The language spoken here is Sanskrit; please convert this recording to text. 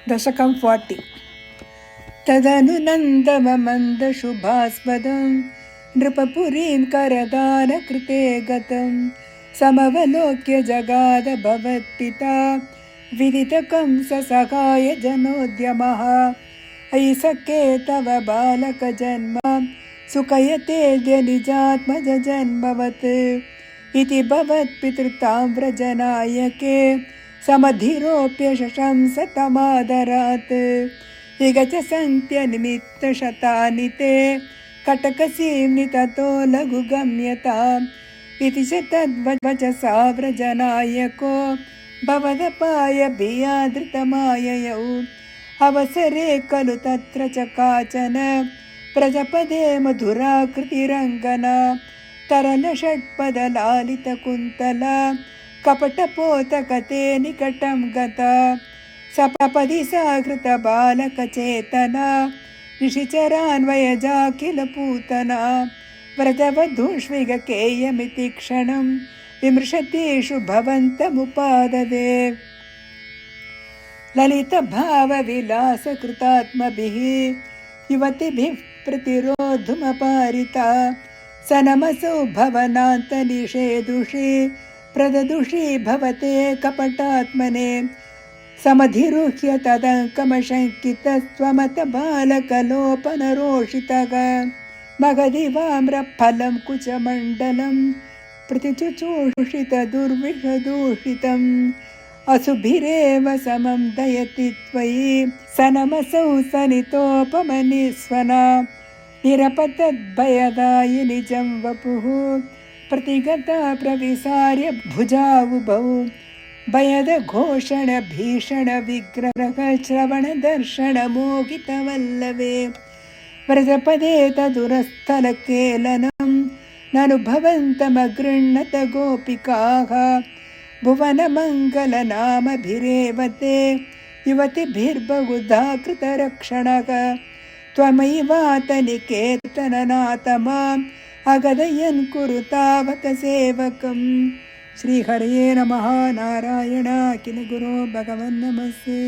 दशकं 40 तदनुनन्दममन्दशुभास्पदं नृपपुरीं करदानकृते गतं समवलोक्य जगाद भवत्पिता विदितकंससहाय जनोद्यमः अयि सखे तव बालकजन्म सुखयतेऽद्य निजात्मजन्मवत् इति भवत्पितृताम्रजनायके समधिरोप्य शशंस तमादरात् इगच सन्त्यनिमित्तशतानि ते कटकसीम्नि ततो लघुगम्यताम् इति च तद्वचसा व्रजनायको भवदपाय भियादृतमाययौ अवसरे खलु तत्र च काचन प्रजपदे मधुराकृतिरङ्गना तरलषट्पदलालितकुन्तला कपटपोतकते निकटं गता सपदि साकृतबालकचेतना निशिचरान्वयजा किल पूतना व्रजवधूष्विगकेयमिति क्षणं विमृशतीषु भवन्तमुपाददे ललितभावविलासकृतात्मभिः युवतिभिः प्रतिरोधुमपारिता सनमसौ भवनान्तनिषेदुषी प्रददुषी भवते कपटात्मने समधिरुह्य तदङ्कमशङ्कितस्त्वमत बालकलोपनरोषितः मगधिवाम्रफलं कुचमण्डलं प्रतिचुचूषितदुर्विषदूषितम् असुभिरेव समं दयति त्वयि सनमसौ सनितोपमनिस्वना निरपतद्भयदायि निजं वपुः प्रतिगता प्रविसार्य भुजावुभौ भयद घोषण भीषण विग्रह श्रवण दर्शन मोहितवल्लवे व्रजपदे तदुरस्थलकेलनं ननुभवन्तमगृह्णत गोपिकाः भुवनमङ्गलनामभिरेव ते युवतिभिर्बहुधा कृतरक्षणः त्वमैवातनिकेतननाथमाम् अगदयन् कुरु तावक सेवकम्। श्रीहरये नमः। नारायण अखिल गुरो भगवन् नमस्ते।